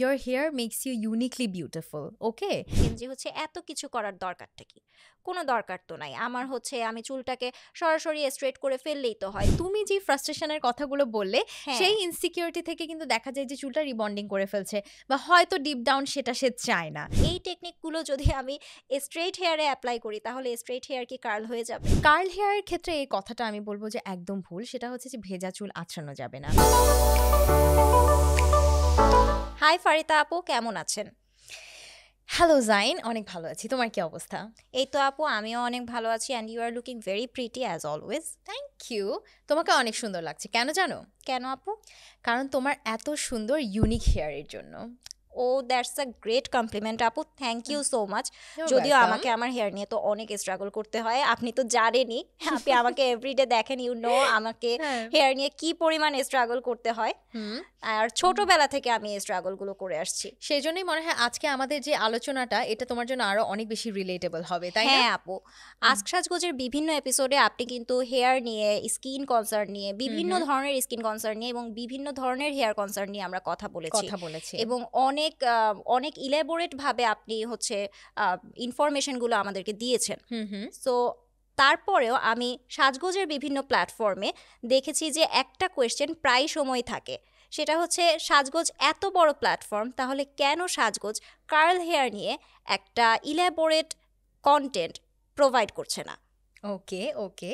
your hair makes you uniquely beautiful. Okay? যে হচ্ছে এত কিছু করার দরকারটা কি? কোনো দরকার তো নাই। আমার হচ্ছে আমি চুলটাকে সরাসরি স্ট্রেট করে ফেললেই তো হয়। তুমি যে ফ্রাস্ট্রেশনের কথাগুলো বললে হ্যাঁ। সেই ইনসিকিউরিটি থেকে কিন্তু দেখা যায় যে চুলটা রিবন্ডিং করে ফেলছে বা হয়তো ডিপ ডাউন সেটা সে চায় না। এই টেকনিকগুলো যদি আমি স্ট্রেট হেয়ারে অ্যাপ্লাই করি তাহলে স্ট্রেট হেয়ার কি কার্ল হয়ে যাবে? কার্ল হেয়ারের ক্ষেত্রে এই কথাটা আমি বলবো যে একদম ভুল। সেটা হচ্ছে যে ভেজা চুল আঁচড়ানো যাবে না। হাই ফারিতা আপু, কেমন আছেন? হ্যালো জাইন, অনেক ভালো আছি। তোমার কি অবস্থা? এই তো আপু, আমিও অনেক ভালো আছি and you are looking very pretty as always. Thank you. তোমাকে অনেক সুন্দর লাগছে। কেন জানো? কেন আপু? কারণ তোমার এত সুন্দর ইউনিক হেয়ারের জন্য। ও দ্যাটস আ গ্রেট কমপ্লিমেন্ট আপু, thank you so much. You're যদিও welcome. আমাকে আমার হেয়ার নিয়ে তো অনেক স্ট্রাগল করতে হয়, আপনি তো জানেনই। আপনি আমাকে এভরিডে দেখেন, ইউ নো আমাকে হ্যাঁ। হেয়ার নিয়ে কি পরিমাণ স্ট্রাগল করতে হয়। হুম। আর ছোটবেলা থেকে আমি এই স্ট্রাগলগুলো করে আসছি। সেই জন্যই মনে হয় আজকে আমাদের যে আলোচনাটা এটা তোমার জন্য আরো অনেক বেশি রিলেটেবল হবে, তাই না? হ্যাঁ আপু, আজক সাজগোজের বিভিন্ন এপিসোডে আপনি কিন্তু হেয়ার নিয়ে, স্কিন কনসার্ন নিয়ে, বিভিন্ন ধরনের স্কিন কনসার্ন নিয়ে এবং বিভিন্ন ধরনের হেয়ার কনসার্ন নিয়ে আমরা কথা বলেছি এবং অনেক ইলাবোরেট ভাবে আপনি হচ্ছে ইনফরমেশনগুলো আমাদেরকে দিয়েছেন। সো তারপরেও আমি সাজগোজের বিভিন্ন প্ল্যাটফর্মে দেখেছি যে একটা কোয়েশ্চেন প্রায় সময় থাকে, সেটা হচ্ছে সাজগোজ এত বড় প্ল্যাটফর্ম, তাহলে কেন সাজগোজ কার্ল হেয়ার নিয়ে একটা ইলাবোরেট কন্টেন্ট প্রোভাইড করছে না? ওকে ওকে।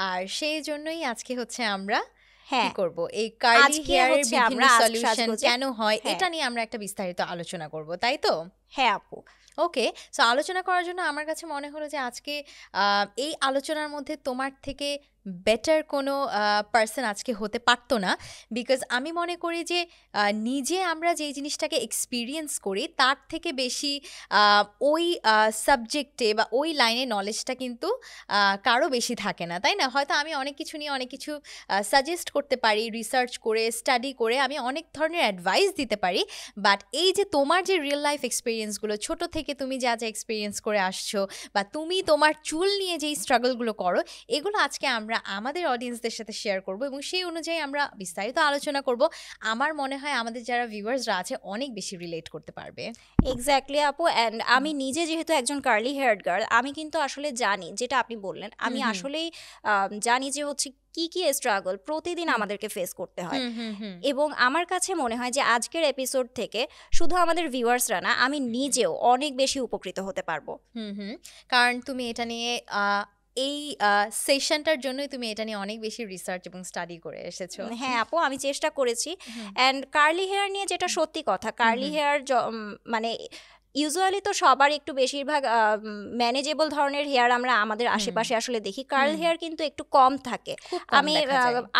আর সেই জন্যই আজকে হচ্ছে আমরা কি হ্যাঁ, করব, এই কার্লি আজকে হেয়ারের হচ্ছে বিভিন্ন আমরা আজক সলিউশন সাজগোজে- কেন হয় হ্যাঁ। এটা নিয়ে আমরা একটা বিস্তারিত আলোচনা করব, তাই তো? হ্যাঁ আপু, ওকে। সো আলোচনা করার জন্য আমার কাছে মনে হলো যে আজকে এই আলোচনার মধ্যে তোমার থেকে বেটার কোনো পার্সন আজকে হতে পারতো না। বিকজ আমি মনে করি যে নিজে আমরা যেই জিনিসটাকে এক্সপিরিয়েন্স করি তার থেকে বেশি ওই সাবজেক্টে বা ওই লাইনে নলেজটা কিন্তু কারো বেশি থাকে না, তাই না? হয়তো আমি অনেক কিছু নিয়ে অনেক কিছু সাজেস্ট করতে পারি, রিসার্চ করে স্টাডি করে আমি অনেক ধরনের অ্যাডভাইস দিতে পারি, বাট এই যে তোমার যে রিয়েল লাইফ এক্সপিরিয়েন্সগুলো, ছোট থেকে তুমি যা যা এক্সপিরিয়েন্স করে আসছো বা তুমি তোমার চুল নিয়ে যেই স্ট্রাগলগুলো করো, এগুলো আজকে আমরা আমাদের অডিয়েন্সদের সাথে শেয়ার করব এবং সেই অনুযায়ী আমরা বিস্তারিত আলোচনা করব। আমার মনে হয় আমাদের যারা ভিউয়ার্সরা আছে অনেক বেশি রিলেট করতে পারবে। এক্স্যাক্টলি আপু। অ্যান্ড আমি নিজে যেহেতু একজন কার্লি হেয়ার্ড গার্ল, আমি কিন্তু আসলে জানি যেটা আপনি বললেন, আমি আসলেই জানি যে হচ্ছে কি কি স্ট্রাগল প্রতিদিন আমাদেরকে ফেস করতে হয়। এবং আমার কাছে মনে হয় যে আজকের এপিসোড থেকে শুধু আমাদের ভিউয়ার্সরা না, আমি নিজেও অনেক বেশি উপকৃত হতে পারবো। কারণ তুমি এটা নিয়ে এই সেশনটার জন্যই তুমি এটা নিয়ে অনেক বেশি রিসার্চ এবং স্টাডি করে এসেছো। হ্যাঁ আপু, আমি চেষ্টা করেছি। অ্যান্ড কার্লি হেয়ার নিয়ে যেটা সত্যি কথা, কার্লি হেয়ার মানে ইউজুয়ালি তো সবার একটু বেশিরভাগ ম্যানেজেবল ধরনের হেয়ার আমরা আমাদের আশেপাশে আসলে দেখি, কার্ল হেয়ার কিন্তু একটু কম থাকে। আমি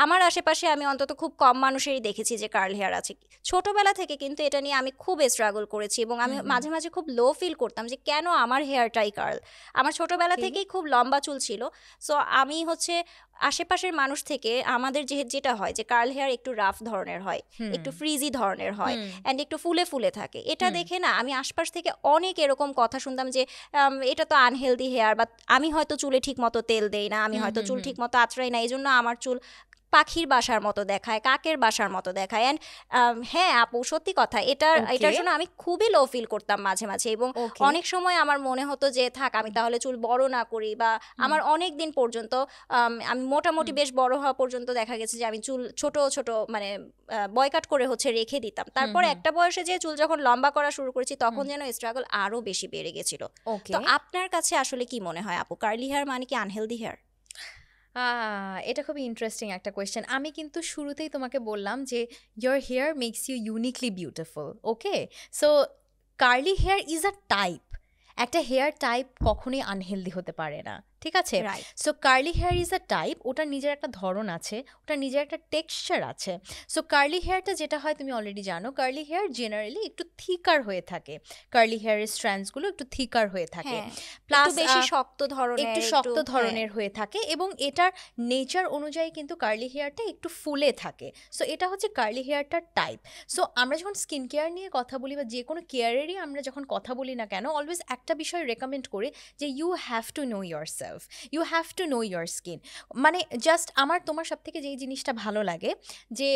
আমার আশেপাশে আমি অন্তত খুব কম মানুষেরই দেখেছি যে কার্ল হেয়ার আছে। ছোটবেলা থেকে কিন্তু এটা নিয়ে আমি খুব স্ট্রাগল করেছি এবং আমি মাঝে মাঝে খুব লো ফিল করতাম যে কেন আমার হেয়ারটাই কার্ল। আমার ছোটবেলা থেকেই খুব লম্বা চুল ছিল। সো আমি হচ্ছে আশেপাশের মানুষ থেকে আমাদের যেটা হয় যে কার্ল হেয়ার একটু রাফ ধরনের হয়, একটু ফ্রিজি ধরনের হয় অ্যান্ড একটু ফুলে ফুলে থাকে, এটা দেখে না আমি আশপাশ থেকে অনেক এরকম কথা শুনতাম যে এটা তো আনহেলদি হেয়ার, বা আমি হয়তো চুলে ঠিক মতো তেল দেই না, আমি হয়তো চুল ঠিক মতো আঁচড়াই না, এই জন্য আমার চুল পাখির বাসার মতো দেখায়, কাকের বাসার মতো দেখায়। অ্যান্ড হ্যাঁ আপু, সত্যি কথা, এটার জন্য আমি খুবই লো ফিল করতাম মাঝে মাঝে এবং অনেক সময় আমার মনে হতো যে থাক আমি তাহলে চুল বড় না করি, বা আমার অনেক দিন পর্যন্ত আমি মোটামুটি বেশ বড় হওয়া পর্যন্ত দেখা গেছে যে আমি চুল ছোট ছোট মানে বয়কাট করে হচ্ছে রেখে দিতাম। তারপর একটা বয়সে যে চুল যখন লম্বা করা শুরু করেছি তখন যেন স্ট্রাগল আরো বেশি বেড়ে গেছিল। তো আপনার কাছে আসলে কি মনে হয় আপু, কার্লি হেয়ার মানে কি আনহেলদি হেয়ার? এটা খুবই ইন্টারেস্টিং একটা কোয়েশ্চেন। আমি কিন্তু শুরুতেই তোমাকে বললাম যে your hair makes you uniquely beautiful. Okay, so curly hair is a type. একটা হেয়ার টাইপ কখনোই আনহেলদি হতে পারে না, ঠিক আছে? So curly hair is a type, ওটার নিজের একটা ধরন আছে, ওটার নিজের একটা টেক্সচার আছে। সো কার্লি হেয়ারটা যেটা হয় তুমি অলরেডি জানো, কার্লি হেয়ার জেনারেলি একটু থিকার হয়ে থাকে, কার্লি হেয়ারের স্ট্র্যান্ডসগুলো একটু থিকার হয়ে থাকে, প্লাস বেশি শক্ত ধরনের, একটু শক্ত ধরনের হয়ে থাকে এবং এটার নেচার অনুযায়ী কিন্তু কার্লি হেয়ারটা একটু ফুলে থাকে। সো এটা হচ্ছে কার্লি হেয়ারটার টাইপ। সো আমরা যখন স্কিন কেয়ার নিয়ে কথা বলি বা যে কোনো কেয়ারেরই আমরা যখন কথা বলি না কেন, অলওয়েজ একটা বিষয় রেকমেন্ড করি যে you have to know yourself. yourself. You have to know your skin. মানে জাস্ট আমার তোমার সব থেকে যেই জিনিসটা ভালো লাগে যে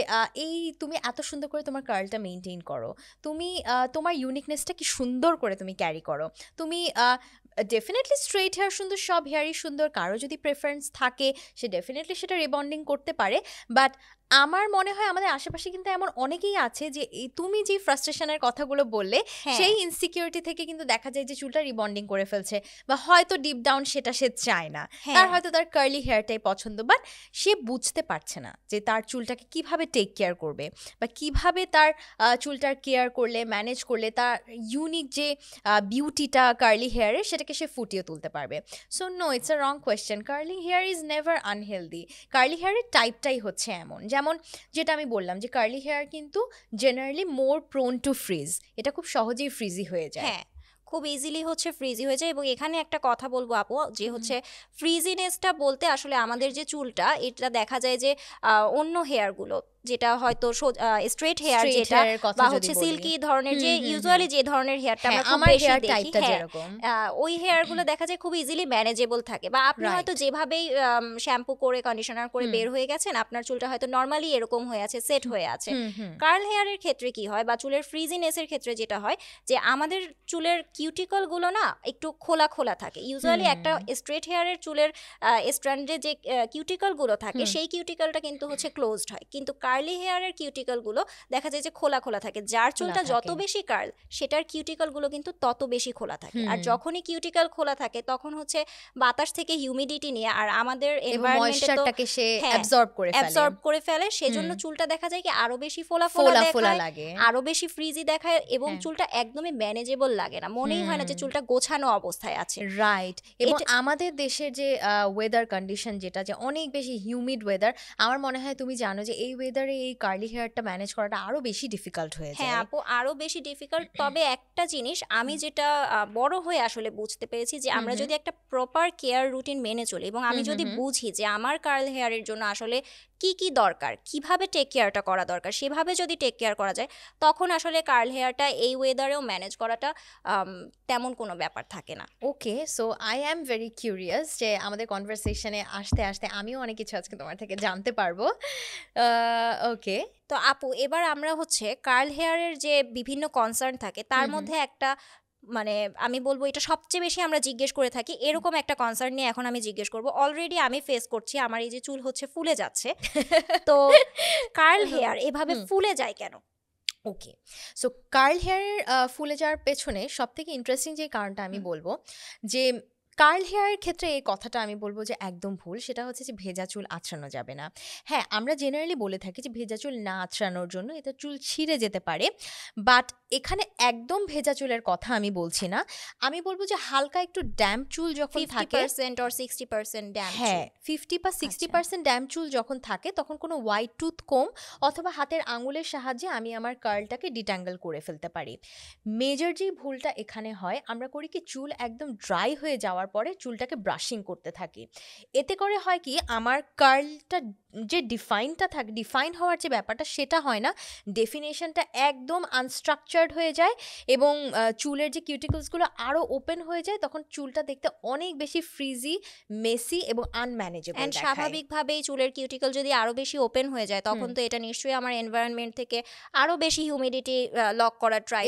এই তুমি এত সুন্দর করে তোমার কার্লটা মেনটেন করো, তুমি তোমার ইউনিকনেসটা কি সুন্দর করে তুমি ক্যারি করো, তুমি ডেফিনেটলি স্ট্রেট হেয়ার সুন্দর, সব হেয়ারই সুন্দর, কারো যদি প্রেফারেন্স থাকে সে ডেফিনেটলি সেটা রিবন্ডিং করতে পারে। বাট আমার মনে হয় আমাদের আশেপাশে কিন্তু এমন অনেকেই আছে যে তুমি যে ফ্রাস্ট্রেশনের কথাগুলো বললে সেই ইনসিকিউরিটি থেকে কিন্তু দেখা যায় যে চুলটা রিবন্ডিং করে ফেলছে, বা হয়তো ডিপ ডাউন সেটা সে চায় না, তার হয়তো তার কার্লি হেয়ারটাই পছন্দ, বাট সে বুঝতে পারছে না যে তার চুলটাকে কিভাবে টেক কেয়ার করবে, বা কিভাবে তার চুলটার কেয়ার করলে, ম্যানেজ করলে তার ইউনিক যে বিউটিটা কার্লি হেয়ারে সেটাকে সে ফুটিয়ে তুলতে পারবে। So no, it's a wrong question. Curly hair is never unhealthy. Curly হেয়ারের টাইপটাই হচ্ছে এমন, যেমন যেটা আমি বললাম যে কার্লি হেয়ার কিন্তু generally more prone to frizz, এটা খুব সহজেই ফ্রিজি হয়ে যায়। হ্যাঁ, খুব ইজিলি হচ্ছে ফ্রিজি হয়ে যায়। এবং এখানে একটা কথা বলবো আপু, যে হচ্ছে ফ্রিজিনেসটা বলতে আসলে আমাদের যে চুলটা, এটা দেখা যায় যে অন্য হেয়ারগুলো যেটা হয়তো স্ট্রেট হেয়ার যেটা বা হচ্ছে সিল্কি ধরনের যে ইউজুয়ালি যে ধরনের হেয়ারটা আমরা খুব বেশি দেখি, ওই হেয়ারগুলো দেখা যায় খুব ইজিলি ম্যানেজেবল থাকে। বা আপনি হয়তো যেভাবেই শ্যাম্পু করে কন্ডিশনার করে বের হয়ে গেছেন, আপনার চুলটা হয়তো নর্মালি এরকম হয়ে আছে, সেট হয়ে আছে। কার্ল হেয়ারের ক্ষেত্রে কি হয়, বা চুলের ফ্রিজিনেসের ক্ষেত্রে যেটা হয়, যে আমাদের চুলের কিউটিকল গুলো না একটু খোলা খোলা থাকে। ইউজুয়ালি একটা স্ট্রেট হেয়ারের চুলের স্ট্র্যান্ডে যে কিউটিকল গুলো থাকে, সেই কিউটিকলটা কিন্তু হচ্ছে ক্লোজড হয়, কিন্তু কার্লি হেয়ারের কিউটিকল গুলো দেখা যায় যে খোলা খোলা থাকে। যার চুলটা যত বেশি কার্ল, সেটার কিউটিকল গুলো কিন্তু তত বেশি খোলা থাকে। আর যখনই কিউটিকল খোলা থাকে, তখন হচ্ছে বাতাস থেকে হিউমিডিটি নিয়ে আর আমাদের এনভায়রনমেন্টটাকে সে অ্যাবজর্ব করে ফেলে, সেজন্য চুলটা দেখা যায় কি আরো বেশি ফোলা ফোলা লাগে, আরো বেশি ফ্রিজি দেখায়, এবং চুলটা একদমই ম্যানেজেবল লাগে না, মনেই হয় না যে চুলটা গোছানো অবস্থায় আছে। রাইট। এবং আমাদের দেশের যে ওয়েদার কন্ডিশন, যেটা যে অনেক বেশি হিউমিড ওয়েদার, আমার মনে হয় তুমি জানো যে এই ওয়েদারে এই কার্লি হেয়ারটা ম্যানেজ করাটা আরো বেশি ডিফিকাল্ট হয়ে যায়। হ্যাঁ আপু, আরো বেশি ডিফিকাল্ট। তবে একটা জিনিস আমি যেটা বড় হয়ে আসলে বুঝতে পেরেছি, যে আমরা যদি একটা প্রপার কেয়ার রুটিন মেনে চলি, এবং আমি যদি বুঝি যে আমার কার্ল হেয়ারের জন্য আসলে কি কি দরকার, কিভাবে টেক কেয়ারটা করা দরকার, সেভাবে যদি টেক কেয়ার করা যায়, তখন আসলে কার্ল হেয়ারটা এই ওয়েদারেও ম্যানেজ করাটা তেমন কোনো ব্যাপার থাকে না। Okay, so I am very curious যে আমাদের কনভারসেশনে আসতে আসতে আমিও অনেক কিছু আজকে তোমার থেকে জানতে পারবো। ওকে, তো আপু, এবার আমরা হচ্ছে কার্ল হেয়ারের যে বিভিন্ন কনসার্ন থাকে, তার মধ্যে একটা, মানে আমি বলবো এটা সবচেয়ে বেশি আমরা জিজ্ঞেস করে থাকি, এরকম একটা কনসার্ন নিয়ে এখন আমি জিজ্ঞেস করব। অলরেডি আমি ফেস করছি, আমার এই যে চুল হচ্ছে ফুলে যাচ্ছে, তো কার্ল হেয়ার এভাবে ফুলে যায় কেন? ওকে, সো কার্ল হেয়ারের ফুলে যাওয়ার পেছনে সব থেকে ইন্টারেস্টিং যে কারণটা আমি বলবো, যে কার্ল হেয়ারের ক্ষেত্রে এই কথাটা আমি বলবো যে একদম ভুল। সেটা হচ্ছে যে ভেজা চুল আঁচড়ানো যাবে না। হ্যাঁ, আমরা জেনারেলি বলে থাকি যে ভেজা চুল না আঁচড়ানোর জন্য, এতে চুল ছিঁড়ে যেতে পারে, বাট এখানে একদম ভেজা চুলের কথা আমি বলছি না। আমি বলবো যে হালকা একটু ড্যাম্প চুল যখন থাকে, 50% or 60% ড্যাম্প, হ্যাঁ 50 বা 60% ড্যাম্প চুল যখন থাকে, তখন কোনো হোয়াইট টুথ কোম অথবা হাতের আঙুলের সাহায্যে আমি আমার কার্লটাকে ডিট্যাঙ্গল করে ফেলতে পারি। মেজর যে ভুলটা এখানে হয়, আমরা করি কি চুল একদম ড্রাই হয়ে যাওয়ার পরে চুলটাকে ব্রাশিং করতে থাকি। এতে করে হয় কি আমার কার্লটা যে ডিফাইন হওয়ার যে ব্যাপারটা, সেটা হয় না, ডেফিনেশনটা একদম আনস্ট্রাকচার্ড হয়ে যায়, এবং চুলের যে কিউটিকলসগুলো আরও ওপেন হয়ে যায়, তখন চুলটা দেখতে অনেক বেশি ফ্রিজি, মেসি এবং আনম্যানেজেবল দেখায়। স্বাভাবিকভাবেই চুলের কিউটিকল যদি আরো বেশি ওপেন হয়ে যায়, তখন তো এটা নিশ্চয়ই আমার এনভায়রনমেন্ট থেকে আরো বেশি হিউমিডিটি লক করার ট্রাই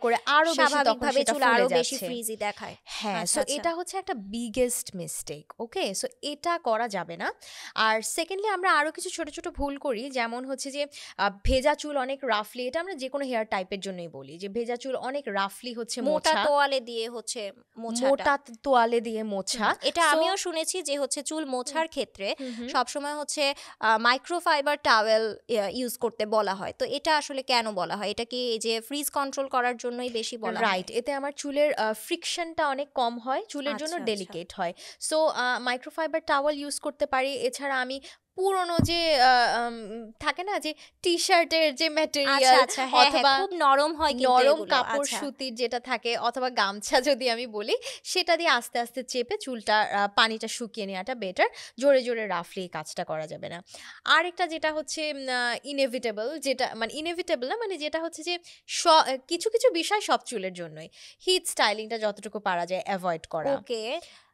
করে, আরো স্বাভাবিকভাবে চুল আরো বেশি ফ্রিজি দেখায়। হ্যাঁ, সো এটা হচ্ছে একটা বিগেস্ট মিস্টেক। ওকে, সো এটা করা যাবে না। আর সেকেন্ডলি আমরা আরো কিছু ছোট ছোট ভুল করি, যেমন হচ্ছে যে ভেজা চুল অনেক রাফলি, এটা আমরা যে কোনো হেয়ার টাইপের জন্যই বলি যে ভেজা চুল অনেক রাফলি হচ্ছে মোটা তোয়ালে দিয়ে হচ্ছে মোছা। এটা আমিও শুনেছি যে হচ্ছে চুল মোছার ক্ষেত্রে সবসময় হচ্ছে মাইক্রোফাইবার টাওয়েল ইউজ করতে বলা হয়। তো এটা আসলে কেন বলা হয়? এটা কি এই যে ফ্রিজ কন্ট্রোল করার জন্যই বেশি বলা হয়? রাইট, এতে আমার চুলের ফ্রিকশনটা অনেক কম হয়, চুলের জন্য ডেলিকেট হয়। সো মাইক্রোফাইবার টাওয়েল ইউজ করতে পারি। এছাড়া আমি পুরনো যে থাকে না যে টি শার্টের যে আচ্ছা ম্যাটেরিয়াল আচ্ছা, হ্যাঁ হ্যাঁ, অথবা খুব নরম হয় কিন্তু নরম এগুলো। কাপড় আচ্ছা সুতির যেটা থাকে অথবা গামছা যদি আমি বলি, সেটা দিয়ে আস্তে আস্তে চেপে চুলটা পানিটা শুকিয়ে নেওয়াটা বেটার। জোরে জোরে রাফলি এই কাজটা করা যাবে না। আরেকটা যেটা হচ্ছে ইনএভিটেবল, যেটা মানে ইনএভিটেবল না, মানে যেটা হচ্ছে যে কিছু কিছু বিষয় সব চুলের জন্যই হিট স্টাইলিংটা যতটুকু পারা যায় অ্যাভয়েড করা, ওকে।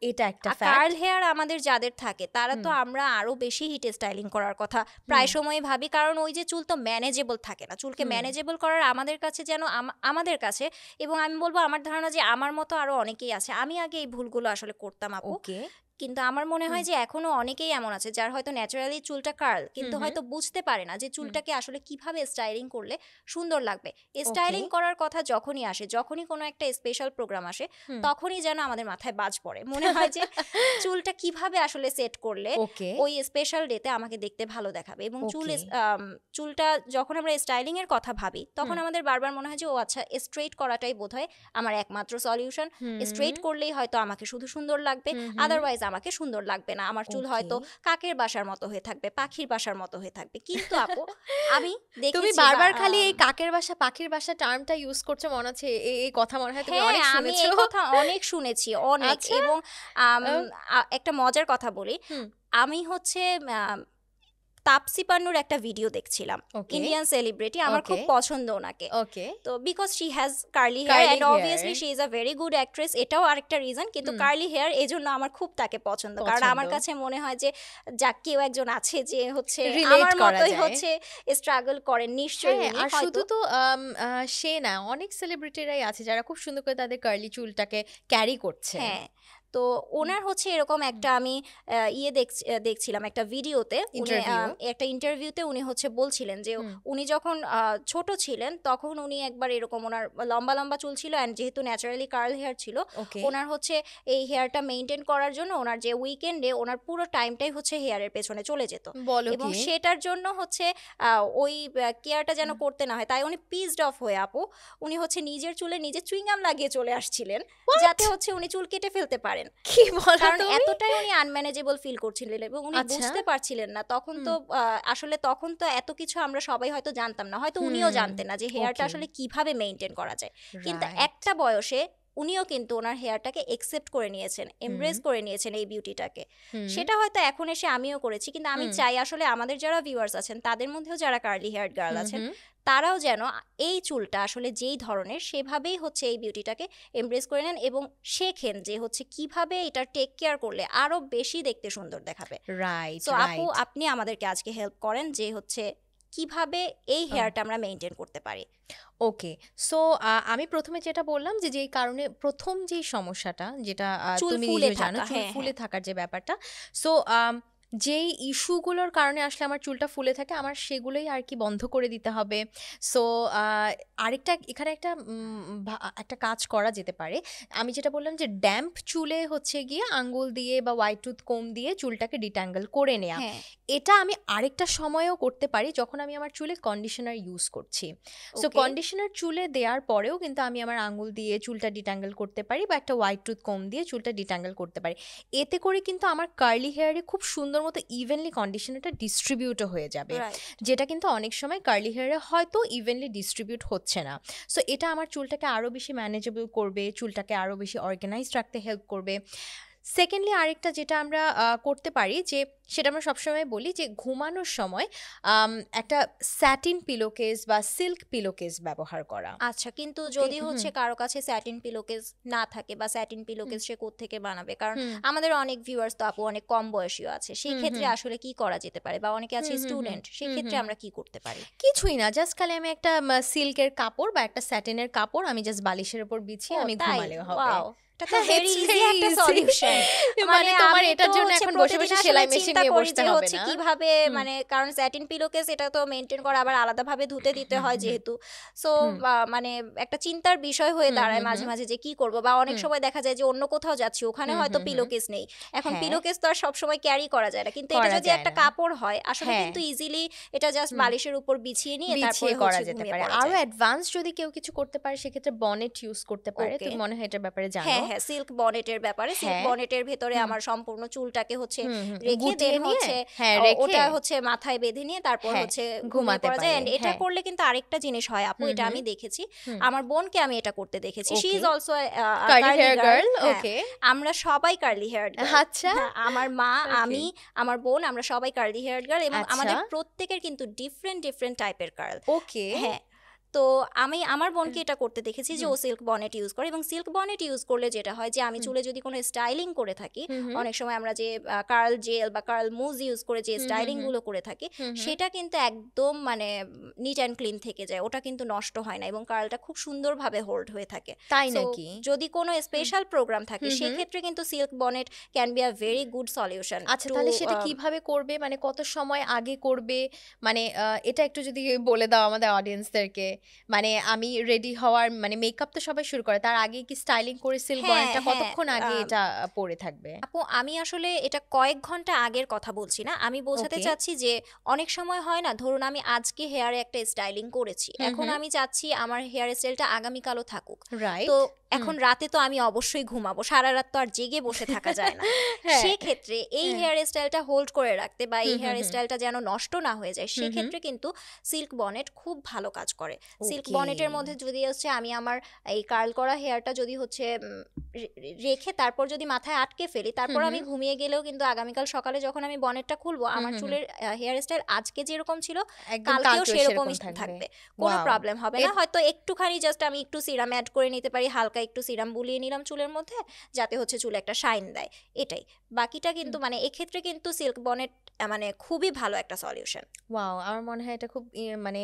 এটা একটা কার্ল ফ্যাক্ট। হেয়ার আমাদের যাদের থাকে তারা তো আমরা আরো বেশি হিট স্টাইলিং করার কথা প্রায় সময় ভাবি, কারণ ওই যে চুল তো ম্যানেজেবল থাকে না। চুলকে ম্যানেজেবল করার আমাদের কাছে যেন আমাদের কাছে, এবং আমি বলবো আমার ধারণা যে আমার মতো আরো অনেকেই আছে, আমি আগে এই ভুলগুলো আসলে করতাম আপু। ওকে। কিন্তু আমার মনে হয় যে এখনো অনেকেই এমন আছে যার হয়তো ন্যাচারালি চুলটা কার্ল, কিন্তু হয়তো বুঝতে পারে না যে চুলটাকে আসলে কিভাবে স্টাইলিং করলে সুন্দর লাগবে। স্টাইলিং করার কথা যখনই আসে, যখনই কোনো একটা স্পেশাল প্রোগ্রাম আসে, তখনই যেন আমাদের মাথায় বাজ পড়ে, মনে হয় যে চুলটা কিভাবে আসলে সেট করলে ওকে। ওই স্পেশাল ডেতে আমাকে দেখতে ভালো দেখাবে। এবং Okay. চুলটা যখন আমরা স্টাইলিং এর কথা ভাবি তখন আমাদের বারবার মনে হয় যে ও আচ্ছা, স্ট্রেট করাটাই বোধহয় আমার একমাত্র সলিউশন। স্ট্রেট করলেই হয়তো আমাকে শুধু সুন্দর লাগবে, আদারওয়াইজ আমাকে সুন্দর লাগবে না। আমার চুল হয়তো কাকের বাসার মতো হয়ে থাকবে, পাখির বাসার মতো হয়ে থাকবে। কিন্তু আপু আমি দেখেছি, তুমি বারবার খালি এই কাকের বাসা পাখির বাসা টার্মটা ইউজ করছো, মনে হচ্ছে এই কথা মনে হয় তুমি হ্যাঁ অনেক আমি শুনেছো। এই কথা অনেক শুনেছি, অনেক। আচ্ছা। এবং একটা মজার কথা বলি, আমি হচ্ছে তাপসি পান্নুর একটা ভিডিও দেখছিলাম, Okay. ইন্ডিয়ান সেলিব্রিটি, আমার খুব Okay. পছন্দ ওনাকে। ওকে। তো because she has curly hair Curly and hair. Obviously she is a very good actress, এটাও আরেকটা রিজন। কিন্তু কার্লি হেয়ার এই জন্য আমার খুব তাকে পছন্দ, কারণ আমার কাছে মনে হয় যে যাক কেউ একজন আছে যে হচ্ছে Relate আমার করা মতোই যায়। হচ্ছে স্ট্রাগল করেন নিশ্চয়ই হ্যাঁ, উনি আর শুধু হয়তো। তো সে না, অনেক সেলিব্রিটিরাই আছে যারা খুব সুন্দর করে তাদের কার্লি চুলটাকে ক্যারি করছে। হ্যাঁ, তো ওনার হচ্ছে এরকম একটা আমি দেখছিলাম একটা ভিডিওতে, উনি ইন্টারভিউ। একটা ইন্টারভিউতে উনি হচ্ছে বলছিলেন যে উনি যখন ছোট ছিলেন তখন উনি একবার এরকম, ওনার লম্বা লম্বা চুল ছিল অ্যান্ড যেহেতু ন্যাচারালি কার্ল হেয়ার ছিল, ওকে। ওনার হচ্ছে এই হেয়ারটা মেনটেন করার জন্য ওনার যে উইকেন্ডে ওনার পুরো টাইমটাই হচ্ছে হেয়ারের পেছনে চলে যেত, বলো এবং কি? সেটার জন্য হচ্ছে ওই কেয়ারটা যেন করতে না হয়, তাই উনি পিসড অফ হয়ে আপু উনি হচ্ছে নিজের চুলে নিজে চুইংগাম লাগিয়ে চলে আসছিলেন যাতে হচ্ছে উনি চুল কেটে ফেলতে পারেন। কি বলো কারণ তুমি? এতটাই উনি আনম্যানেজেবল ফিল করছিলেন এবং উনি আচ্ছা। বুঝতে পারছিলেন না তখন। তো আসলে তখন তো এত কিছু আমরা সবাই হয়তো জানতাম না, হয়তো উনিও জানতেন না যে হেয়ারটা Okay. আসলে কিভাবে মেইনটেইন করা যায়। কিন্তু Right. একটা বয়সে উনিও কিন্তু ওনার হেয়ারটাকে একসেপ্ট করে নিয়েছেন, এমব্রেস করে নিয়েছেন এই বিউটিটাকে। সেটা হয়তো এখন এসে আমিও করেছি, কিন্তু আমি চাই আসলে আমাদের যারা ভিউয়ার্স আছেন তাদের মধ্যেও যারা কার্লি হেয়ার গার্ল আছেন তারাও যেন এই চুলটা আসলে যেই ধরনের সেভাবেই হচ্ছে এই বিউটিটাকে এমব্রেস করে নেন এবং শেখেন যে হচ্ছে কিভাবে এটা টেক কেয়ার করলে আরো বেশি দেখতে সুন্দর দেখাবে। রাইট, সো আপু রাইট। আপনি আমাদেরকে আজকে হেল্প করেন যে হচ্ছে কিভাবে এই হেয়ারটা আমরা মেইনটেইন করতে পারি। ওকে। সো আমি প্রথমে যেটা বললাম যে যেই কারণে প্রথম যেই সমস্যাটা যেটা চুল তুমি ফুলে নিজেও জানো, থাকা, চুল হ্যাঁ ফুলে হ্যাঁ। থাকার যে ব্যাপারটা। সো যেই ইস্যুগুলোর কারণে আসলে আমার চুলটা ফুলে থাকে আমার সেগুলোই আর কি বন্ধ করে দিতে হবে। সো আরেকটা এখানে একটা কাজ করা যেতে পারে। আমি যেটা বললাম যে ড্যাম্প চুলে হচ্ছে গিয়ে আঙ্গুল দিয়ে বা হোয়াইট টুথ কোম দিয়ে চুলটাকে ডিট্যাঙ্গল করে নেওয়া। হ্যাঁ, এটা আমি আরেকটা সময়েও করতে পারি যখন আমি আমার চুলে কন্ডিশনার ইউজ করছি। So okay. কন্ডিশনার চুলে দেওয়ার পরেও কিন্তু আমি আমার আঙ্গুল দিয়ে চুলটা ডিট্যাঙ্গল করতে পারি বা একটা হোয়াইট টুথ কোম দিয়ে চুলটা ডিট্যাঙ্গল করতে পারি। এতে করে কিন্তু আমার কার্লি হেয়ারে খুব সুন্দর মতো ইভেনলি কন্ডিশনারটা ডিস্ট্রিবিউটও হয়ে যাবে, রাইট। যেটা কিন্তু অনেক সময় কার্লি হেয়ারে হয়তো ইভেনলি ডিস্ট্রিবিউট হচ্ছে না। সো এটা আমার চুলটাকে আরও বেশি ম্যানেজেবল করবে, চুলটাকে আরও বেশি অর্গানাইজড রাখতে হেল্প করবে। সেকেন্ডলি আরেকটা যেটা আমরা করতে পারি যে সেটা আমরা সবসময় বলি যে ঘুমানোর সময় একটা স্যাটিন পিলোকেস বা সিল্ক পিলোকেস ব্যবহার করা। আচ্ছা, কিন্তু যদি হচ্ছে কারো কাছে স্যাটিন পিলোকেস না থাকে বা স্যাটিন পিলোকেস সে কোত্থেকে বানাবে, কারণ আমাদের অনেক ভিউয়ার্স তো আপু অনেক কম বয়সীও আছে, সেই ক্ষেত্রে আসলে কি করা যেতে পারে, বা অনেকে আছে স্টুডেন্ট, সেই ক্ষেত্রে আমরা কি করতে পারি? কিছুই না, জাস্ট খালি আমি একটা সিল্কের কাপড় বা একটা স্যাটিনের কাপড় আমি জাস্ট বালিশের উপর বিছিয়ে আমি ঘুমালেও হবে। ওয়াও, এটা তো হ্যাঁ, ভেরি it's ইজি very একটা easy. সলিউশন। মানে তোমার আমি এটার তো জন্য হচ্ছে এখন বসে প্রতিদিন বসে আসলে সেলাই মেশিন চিন্তা নিয়ে করি বসতে যে হবে হচ্ছে না। কিভাবে, মানে কারণ স্যাটিন পিলোকেস এটা তো মেনটেন করা আবার আলাদাভাবে ধুতে দিতে হয় যেহেতু, সো মানে একটা চিন্তার বিষয় হয়ে দাঁড়ায় মাঝে মাঝে যে কি করব, বা অনেক সময় দেখা যায় যে অন্য কোথাও যাচ্ছি ওখানে হয়তো পিলোকেস নেই। এখন হ্যাঁ। পিলোকেস তো আর সবসময় ক্যারি করা যায় না, কিন্তু এটা করা যদি যায় একটা না। কাপড় হয় আসলে হ্যাঁ। কিন্তু ইজিলি এটা জাস্ট বালিশের উপর বিছিয়ে নিয়ে তারপরে বিছিয়ে করা হচ্ছে যেতে ঘুমিয়ে পারে। পড়া আরো যায়। অ্যাডভান্স যদি কেউ কিছু করতে পারে সেক্ষেত্রে বনেট ইউজ করতে পারে। Okay. তুমি মনে হয় এটার ব্যাপারে জানো। হ্যাঁ হ্যাঁ সিল্ক বনেটের ব্যাপারে সিল্ক হ্যাঁ বনেটের ভেতরে হুম আমার সম্পূর্ণ চুলটাকে হচ্ছে হুম হুম রেখে গুটিয়ে দেন নিয়ে হচ্ছে হ্যাঁ রেখে ওটা হচ্ছে মাথায় বেঁধে নিয়ে তারপর হ্যাঁ হচ্ছে ঘুমিয়ে ঘুমাতে পড়া যায় পারে এন্ড এটা হ্যাঁ করলে কিন্তু আরেকটা জিনিস হয় আপু, হুম এটা হুম আমি দেখেছি হুম আমার বোনকে আমি এটা করতে দেখেছি, she okay is also curly curly hair girl. Girl হ্যাঁ ওকে আমরা সবাই কার্লি হেয়ার্ড গার্ল। আচ্ছা হ্যাঁ আমার মা, ওকে আমি, আমার বোন, আমরা সবাই কার্লি হেয়ার্ড গার্ল এবং আচ্ছা আমাদের প্রত্যেকের কিন্তু ডিফারেন্ট ডিফারেন্ট টাইপের কার্ল। ওকে হ্যাঁ তো আমি আমার বোনকে এটা করতে দেখেছি যে হুম ও সিল্ক বনেট ইউজ করে এবং সিল্ক বনেট ইউজ করলে যেটা হয় যে আমি হুম চুলে যদি কোনো স্টাইলিং করে থাকি, হুম হুম অনেক সময় আমরা যে কার্ল জেল বা কার্ল মুজ ইউজ করে যে হুম হুম স্টাইলিং হুম গুলো করে থাকি হুম হুম সেটা কিন্তু একদম মানে নিট অ্যান্ড ক্লিন থেকে যায়, ওটা কিন্তু নষ্ট হয় না এবং কার্লটা খুব সুন্দরভাবে হোল্ড হয়ে থাকে। তাই সো নাকি যদি কোনো হুম স্পেশাল প্রোগ্রাম থাকে হুম হুম সেক্ষেত্রে কিন্তু silk bonnet can be a very good solution আচ্ছা টু। তাহলে সেটা কিভাবে করবে মানে কত সময় আগে করবে মানে এটা একটু যদি বলে দাও আমাদের অডিয়েন্সদেরকে মানে আমি রেডি হওয়ার মানে মেকআপ তো সবাই শুরু করে তার আগে কি স্টাইলিং করে সিল্ক হ্যাঁ বনেটটা হ্যাঁ কতক্ষণ আগে এটা পরে থাকবে আপু আমি আসলে এটা কয়েক ঘন্টা আগের কথা বলছি না, আমি বোঝাতে ওকে চাচ্ছি যে অনেক সময় হয় না, ধরুন আমি আজকে হেয়ারে একটা স্টাইলিং করেছি, হুম এখন হুম আমি চাচ্ছি আমার হেয়ার স্টাইলটা আগামীকালও থাকুক। তো রাইট হুম এখন রাতে তো আমি অবশ্যই ঘুমাবো, সারা রাত তো আর জেগে বসে থাকা যায় না। হ্যাঁ সেক্ষেত্রে এই হ্যাঁ হেয়ার স্টাইলটা হোল্ড করে রাখতে বা এই হুম হুম হেয়ার হুম স্টাইলটা যেন নষ্ট না হয়ে যায় হুম হুম সেক্ষেত্রে কিন্তু সিল্ক বনেট খুব ভালো কাজ করে। সিল্ক ওকে বনেটের মধ্যে যদি হচ্ছে আমি আমার এই কার্ল করা হেয়ারটা যদি হচ্ছে রেখে তারপর যদি মাথায় আটকে ফেলি, হুম তারপর আমি হুম ঘুমিয়ে গেলেও কিন্তু আগামীকাল সকালে যখন আমি বনেটটা খুলবো হুম আমার হুম হুম চুলের হেয়ার স্টাইল আজকে যেরকম ছিল একদম কালকেও কালকেও সেরকম সেরকমই থাকবে থাকবে, কোনো ওয়াও প্রবলেম হবে না। হয়তো একটুখানি জাস্ট আমি একটু সিরাম অ্যাড করে নিতে পারি, হালকা একটু সিরাম বুলিয়ে নিলাম চুলের মধ্যে যাতে হচ্ছে চুলে একটা শাইন দেয়, এটাই। বাকিটা কিন্তু মানে এক্ষেত্রে কিন্তু সিল্ক বনেট মানে খুবই ভালো একটা সলিউশন। ওয়াও আমার মনে হয় এটা খুব মানে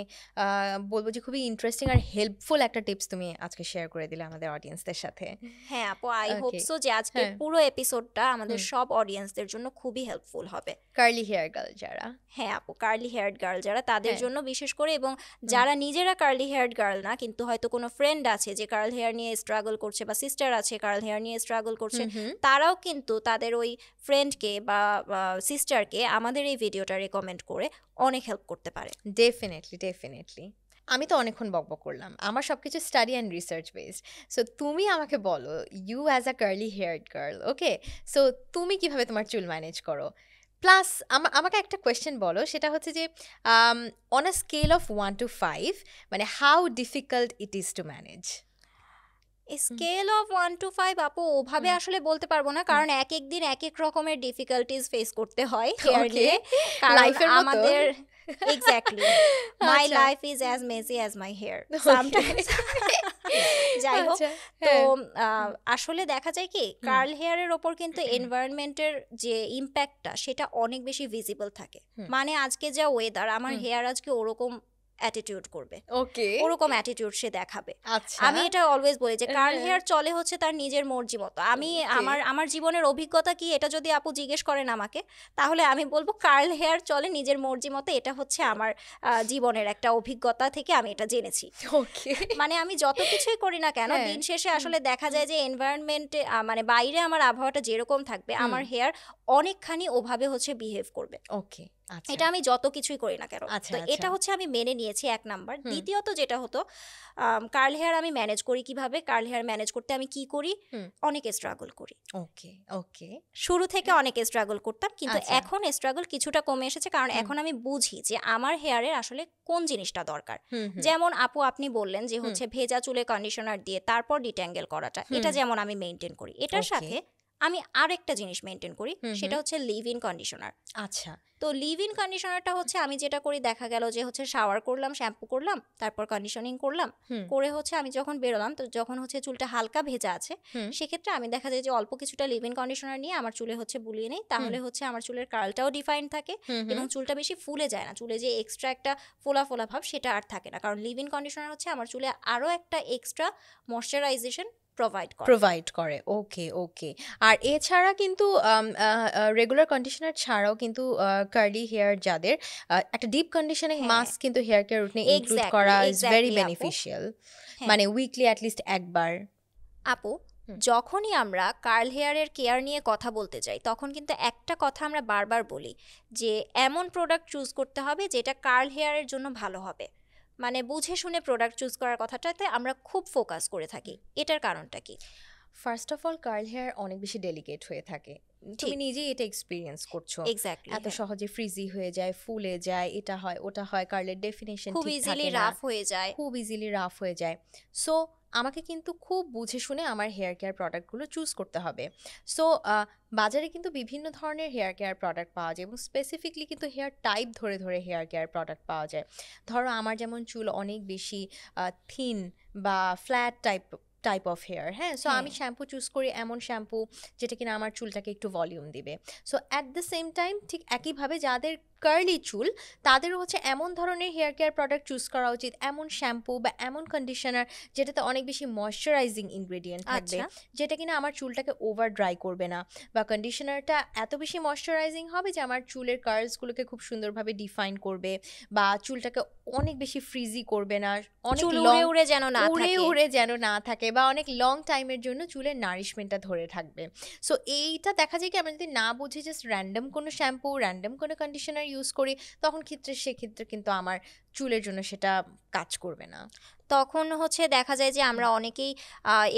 বলবো যে খুবই ইন্টারেস্টিং আর হেল্পফুল একটা টিপস তুমি আজকে শেয়ার করে দিলে আমাদের অডিয়েন্সদের সাথে হ্যাঁ আপু আই হোপ ওকে সো যে আজকের হ্যাঁ পুরো এপিসোডটা আমাদের হুম সব অডিয়েন্সদের জন্য খুবই হেল্পফুল হবে। কার্লি হেয়ার গার্ল যারা হ্যাঁ আপু কার্লি হেয়ার্ড গার্ল যারা তাদের হ্যাঁ জন্য বিশেষ করে, এবং হুম যারা নিজেরা কার্লি হেয়ার্ড গার্ল না কিন্তু হয়তো কোনো ফ্রেন্ড আছে যে কার্ল হেয়ার নিয়ে স্ট্রাগল করছে বা সিস্টার আছে কার্ল হেয়ার নিয়ে স্ট্রাগল করছে, হুম হুম তারাও কিন্তু তাদের ওই ফ্রেন্ডকে বা সিস্টারকে আমাদের এই ভিডিওটা রেকমেন্ড করে অনেক হেল্প করতে পারে। ডেফিনেটলি ডেফিনেটলি আমি তো অনেকক্ষণ বকবক করলাম আমার সবকিছু study and research based so তুমি আমাকে বলো you as a curly haired girl okay so তুমি কিভাবে তোমার চুল ম্যানেজ করো প্লাস আমাকে একটা কোয়েশ্চেন বলো সেটা হচ্ছে যে on a scale of 1 to 5 মানে how difficult it is to manage scale of 1 to 5 আপু ওভাবে হুম আসলে বলতে পারবো না, হুম কারণ এক এক দিন এক এক রকমের ডিফিকাল্টিজ ফেস করতে হয় হেয়ার ওকে নিয়ে, কারণ লাইফের মতো আমাদের এক্স্যাক্টলি মাই আচ্ছা life is as messy as my hair okay sometimes. যাই হোক, আচ্ছা তো হ্যাঁ হুম আসলে দেখা যায় কি হুম কার্ল হেয়ারের ওপর কিন্তু এনভায়রনমেন্টের যে ইম্প্যাক্টটা সেটা অনেক বেশি ভিজিবল থাকে। হুম মানে আজকে যা ওয়েদার আমার হুম হেয়ার আজকে ওরকম অ্যাটিটিউড করবে, ওকে ওরকম অ্যাটিটিউড সে দেখাবে। আচ্ছা আমি এটা অলওয়েজ বলি যে কার্ল হ্যাঁ হেয়ার চলে হচ্ছে তার নিজের মর্জি মতো। আমি ওকে আমার আমার জীবনের অভিজ্ঞতা কি এটা যদি আপু জিজ্ঞেস করেন আমাকে, তাহলে আমি বলবো কার্ল হেয়ার চলে নিজের মর্জি মতো, এটা হচ্ছে আমার জীবনের একটা অভিজ্ঞতা থেকে আমি এটা জেনেছি। ওকে মানে আমি যত কিছুই করি না কেন হ্যাঁ দিন শেষে হুম আসলে দেখা হুম যায় যে এনভায়রনমেন্টে মানে বাইরে আমার আবহাওয়াটা যেরকম থাকবে হুম আমার হেয়ার অনেকখানি ওভাবে হচ্ছে বিহেভ করবে। ওকে আচ্ছা এটা আমি যত কিছুই করি না কেন, আচ্ছা তো আচ্ছা এটা হচ্ছে আমি মেনে নিয়েছি এক নাম্বার। হুম দ্বিতীয়ত যেটা হতো কার্ল হেয়ার আমি ম্যানেজ করি কিভাবে, কার্ল হেয়ার ম্যানেজ করতে আমি কি করি, হুম অনেক স্ট্রাগল করি। ওকে ওকে শুরু থেকে অনেক স্ট্রাগল করতাম কিন্তু আচ্ছা এখন স্ট্রাগল কিছুটা কমে এসেছে, কারণ হুম এখন আমি বুঝি যে আমার হেয়ারের আসলে কোন জিনিসটা দরকার। হুম হুম যেমন আপু আপনি বললেন যে হুম হচ্ছে ভেজা চুলে কন্ডিশনার দিয়ে তারপর ডিট্যাঙ্গেল করাটা, হুম এটা যেমন আমি মেনটেন করি, এটার ওকে সাথে আমি আরেকটা জিনিস মেনটেন করি, হুম সেটা হুম হচ্ছে লিভ ইন কন্ডিশনার। আচ্ছা তো লিভ ইন কন্ডিশনারটা হচ্ছে আমি যেটা করি, দেখা গেল যে হচ্ছে শাওয়ার করলাম, শ্যাম্পু করলাম, তারপর কন্ডিশনিং করলাম, হুম করে হচ্ছে আমি যখন বেরোলাম তো যখন হচ্ছে চুলটা হালকা ভেজা আছে হুম সেক্ষেত্রে আমি দেখা যায় যে অল্প কিছুটা লিভ ইন কন্ডিশনার নিয়ে আমার চুলে হচ্ছে বুলিয়ে নেই, হুম তাহলে হচ্ছে আমার চুলের কার্লটাও ডিফাইন থাকে হুম হুম এবং চুলটা বেশি ফুলে যায় না, চুলে যে এক্সট্রা একটা ফোলা ফোলা ভাব সেটা আর থাকে না, কারণ লিভ ইন কন্ডিশনার হচ্ছে আমার চুলে আরও একটা এক্সট্রা ময়শ্চারাইজেশন প্রোভাইড করে। প্রোভাইড করে ওকে ওকে আর এছাড়া কিন্তু রেগুলার কন্ডিশনার ছাড়াও কিন্তু কার্লি হেয়ার যাদের একটা ডিপ কন্ডিশনিং হ্যাঁ মাস্ক কিন্তু হেয়ার কেয়ার রুটিনে ইনক্লুড এক্স্যাক্টলি করা ইজ ভেরি এক্স্যাক্টলি আপু। বেনিফিশিয়াল হ্যাঁ মানে উইকলি অ্যাটলিস্ট একবার আপু হুম যখনই আমরা কার্ল হেয়ারের কেয়ার নিয়ে কথা বলতে যাই তখন কিন্তু একটা কথা আমরা বারবার বলি যে এমন প্রোডাক্ট চুজ করতে হবে যেটা কার্ল হেয়ারের জন্য ভালো হবে, মানে বুঝে শুনে প্রোডাক্ট চুজ করার কথাটাতে আমরা খুব ফোকাস করে থাকি, এটার কারণটা কি? First of all curl hair অনেক বেশি ডেলিকেট হয়ে থাকে, তুমি ঠিক নিজেই এটা এক্সপিরিয়েন্স করছো। এক্স্যাক্টলি এত সহজে ফ্রিজি হয়ে যায়, ফুলে যায়, এটা হয় ওটা হয়, কার্লের ডেফিনেশন খুব ঠিক ইজিলি থাকে না, রাফ হয়ে যায়। খুব ইজিলি রাফ হয়ে যায়। সো আমাকে কিন্তু খুব বুঝে শুনে আমার হেয়ার কেয়ার প্রোডাক্টগুলো চুজ করতে হবে। সো বাজারে কিন্তু বিভিন্ন ধরনের হেয়ার কেয়ার প্রোডাক্ট পাওয়া যায় এবং স্পেসিফিকলি কিন্তু হেয়ার টাইপ ধরে ধরে হেয়ার কেয়ার প্রোডাক্ট পাওয়া যায়। ধরো আমার যেমন চুল অনেক বেশি থিন বা ফ্ল্যাট টাইপ অফ হেয়ার, হ্যাঁ, সো হ্যাঁ আমি শ্যাম্পু চুজ করি এমন শ্যাম্পু যেটা কিনা আমার চুলটাকে একটু ভলিউম দিবে। So at the same time ঠিক একইভাবে যাদের কার্লি চুল তাদেরও হচ্ছে এমন ধরনের হেয়ার কেয়ার প্রোডাক্ট চুজ করা উচিত, এমন শ্যাম্পু বা এমন কন্ডিশনার যেটাতে অনেক বেশি ময়শ্চারাইজিং ইনগ্রেডিয়েন্ট থাকবে, আচ্ছা যেটা কিনা আমার চুলটাকে ওভার ড্রাই করবে না, বা কন্ডিশনারটা এত বেশি ময়শ্চারাইজিং হবে যে আমার চুলের কার্লসগুলোকে খুব সুন্দরভাবে ডিফাইন করবে, বা চুলটাকে অনেক বেশি ফ্রিজি করবে না, অনেক চুল লং উড়ে উড়ে যেন না উড়ে থাকে। উড়ে যেন না থাকে, বা অনেক লং টাইমের জন্য চুলের নারিশমেন্টটা ধরে থাকবে। সো এইটা দেখা যায় কি আমরা যদি না বুঝে জাস্ট র্যান্ডম কোনো শ্যাম্পু র্যান্ডম কোনো কন্ডিশনার ইউজ করি, তখন সেক্ষেত্রে কিন্তু আমার চুলের জন্য সেটা কাজ করবে না। তখন হচ্ছে দেখা যায় যে আমরা অনেকেই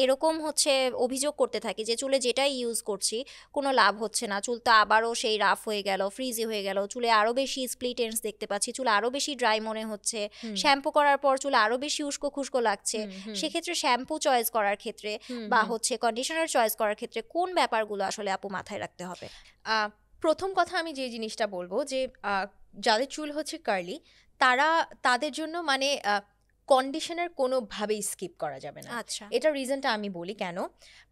এরকম হচ্ছে অভিযোগ করতে থাকি যে চুলে যেটাই ইউজ করছি কোনো লাভ হচ্ছে না, চুল তো আবারও সেই রাফ হয়ে গেল, ফ্রিজি হয়ে গেল, চুলে আরও বেশি স্প্লিট এন্ডস দেখতে পাচ্ছি, চুল আরও বেশি ড্রাই মনে হচ্ছে, হুম শ্যাম্পু করার পর চুল আরও বেশি উস্কো খুস্কো লাগছে। হুম হুম সেক্ষেত্রে শ্যাম্পু চয়েস করার ক্ষেত্রে হুম বা হুম। হচ্ছে কন্ডিশনার চয়েস করার ক্ষেত্রে কোন ব্যাপারগুলো আসলে আপু মাথায় রাখতে হবে? আহ, প্রথম কথা আমি যে জিনিসটা বলবো যে যাদের চুল হচ্ছে কার্লি, তাদের জন্য মানে কন্ডিশনার কোনোভাবেই স্কিপ করা যাবে না। আচ্ছা এটা রিজনটা আমি বলি কেন।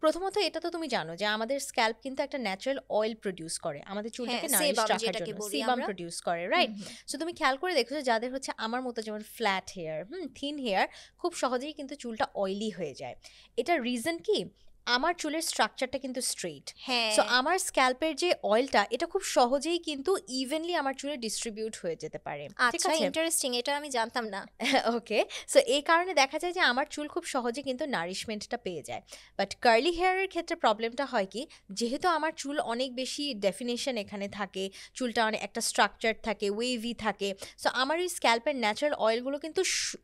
প্রথমত এটা তো তুমি জানো যে আমাদের স্ক্যাল্প কিন্তু একটা ন্যাচারাল অয়েল প্রডিউস করে আমাদের চুলটাকে হ্যাঁ নারিশ সেবাম রাখার যেটাকে জন্য, বলি সিবাম আমরা। প্রডিউস করে, হুম রাইট? হুম সো তুমি খেয়াল করে দেখো যে যাদের হচ্ছে আমার মতো যেমন ফ্ল্যাট হেয়ার, থিন হেয়ার, খুব সহজেই কিন্তু চুলটা অয়েলি হয়ে যায়। এটা রিজন কি, আমার চুলের স্ট্রাকচারটা কিন্তু স্ট্রেইট। হ্যাঁ সো আমার স্ক্যাল্পের যে অয়েলটা এটা খুব সহজেই কিন্তু ইভেনলি আমার চুলে ডিস্ট্রিবিউট হয়ে যেতে পারে, ঠিক আচ্ছা আছে? ইন্টারেস্টিং, এটা আমি জানতাম না। ওকে, সো এই কারণে দেখা যায় যে আমার চুল খুব সহজে কিন্তু নারিশমেন্টটা পেয়ে যায়। বাট কার্লি হেয়ারের ক্ষেত্রে প্রবলেমটা হয় কি, যেহেতু আমার চুল অনেক বেশি ডেফিনেশন এখানে থাকে, চুলটা অনেক একটা স্ট্রাকচার থাকে, ওয়েভি থাকে, সো আমার ওই স্ক্যাল্পের ন্যাচারাল অয়েলগুলো কিন্তু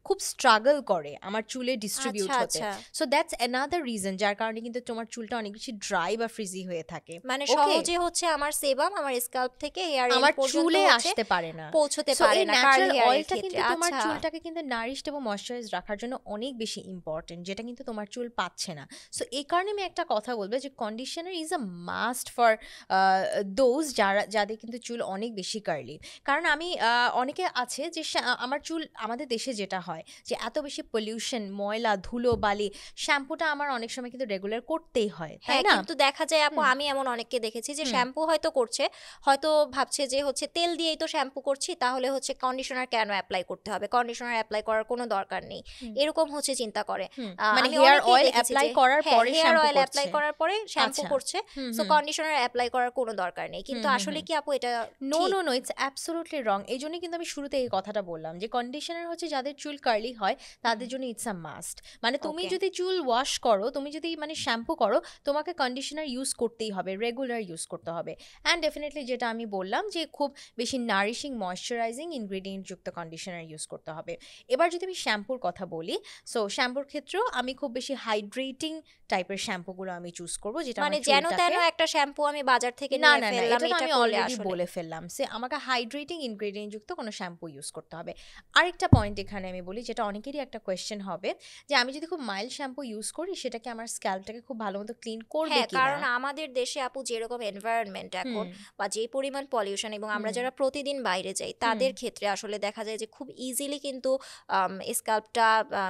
খুব স্ট্রাগল করে আমার চুলে ডিস্ট্রিবিউট আচ্ছা হতে। আচ্ছা, সো দ্যাটস অ্যানাদার রিজন যার কারণে কিন্তু তোমার চুলটা অনেক বেশি ড্রাই বা ফ্রিজি হয়ে থাকে। মানে ওকে, সহজে হচ্ছে আমার সেবাম আমার স্ক্যাল্প থেকে হেয়ার এন্ড আমার পর্যন্ত চুলে হচ্ছে আসতে পারে না। পৌঁছতে সো পারে এই না কার্ল ন্যাচারাল হেয়ারের অয়েলটা ক্ষেত্রে। কিন্তু তোমার আচ্ছা চুলটাকে কিন্তু নারিশড এবং ময়শ্চারাইজ রাখার জন্য অনেক বেশি ইম্পর্টেন্ট, যেটা কিন্তু তোমার চুল পাচ্ছে না। সো এই কারণে আমি একটা কথা বলবো যে conditioner is a must for যাদের কিন্তু চুল অনেক বেশি কার্লি। কারণ আমি অনেকে আছে যে আমার চুল, আমাদের দেশে যেটা হয় যে এত বেশি পলিউশন, ময়লা, ধুলো, বালি, শ্যাম্পুটা আমার অনেক সময় কিন্তু রেগুলার করতেই হয়, তাই হ্যাঁ না? কিন্তু দেখা যায় আপু হুম আমি এমন অনেককে দেখেছি যে হুম শ্যাম্পু হয়তো করছে, হয়তো ভাবছে যে হচ্ছে তেল দিয়েই তো শ্যাম্পু করছি, তাহলে হচ্ছে কন্ডিশনার কেন অ্যাপ্লাই করতে হবে, কন্ডিশনার অ্যাপ্লাই করার কোনো দরকার নেই, হুম এরকম হচ্ছে চিন্তা করে। হুম, মানে আমি হেয়ার অনেকেই অয়েল দেখেছি অ্যাপ্লাই যে করার হ্যাঁ পরে হেয়ার শ্যাম্পু অয়েল অ্যাপ্লাই করছে। করার পরে শ্যাম্পু আচ্ছা, করছে, হুম সো হুম কন্ডিশনার অ্যাপ্লাই করার কোনো দরকার নেই। হুম কিন্তু হুম আসলে হুম কি আপু এটা নো ঠিক? নো নো, ইটস অ্যাবসোলুটলি রং। এই জন্য কিন্তু আমি শুরুতে এই কথাটা বললাম যে কন্ডিশনার হচ্ছে যাদের চুল কার্লি হয় তাদের জন্য ইটস আ মাস্ট। মানে তুমি ওকে যদি চুল ওয়াশ করো, তুমি যদি মানে শ্যাম্পু করো, তোমাকে কন্ডিশনার ইউজ করতেই হবে, রেগুলার ইউজ করতে হবে। অ্যান্ড ডেফিনেটলি যেটা আমি বললাম যে খুব বেশি নারিশিং ময়শ্চারাইজিং ইনগ্রেডিয়েন্ট যুক্ত কন্ডিশনার ইউজ করতে হবে। এবার যদি আমি শ্যাম্পুর কথা বলি, সো শ্যাম্পুর ক্ষেত্রেও আমি খুব বেশি হাইড্রেটিং টাইপের শ্যাম্পুগুলো আমি চুজ করবো, যেটা মানে আমার যেন তেন চুলটাকে, একটা শ্যাম্পু আমি বাজার থেকে না নিয়ে না না, ফেললাম, এটা তো এটা আমি করলে অলরেডি আসলে বলে ফেললাম, সে আমাকে হাইড্রেটিং ইনগ্রেডিয়েন্ট যুক্ত কোনো শ্যাম্পু ইউজ করতে হবে। আরেকটা পয়েন্ট এখানে আমি বলি, যেটা অনেকেরই একটা কোয়েশ্চেন হবে, যে আমি যদি খুব মাইল্ড শ্যাম্পু ইউজ করি সেটা কি আমার স্ক্যাল্পটাকে খুব ভালো মতো ক্লিন করবে হ্যাঁ কিনা? কারণ আমাদের দেশে আপু যেরকম এনভায়রনমেন্ট এখন হুম বা যে পরিমাণ পলিউশন, এবং আমরা হুম যারা প্রতিদিন বাইরে যাই হুম তাদের ক্ষেত্রে আসলে দেখা যায় যে খুব ইজিলি কিন্তু স্কাল্পটা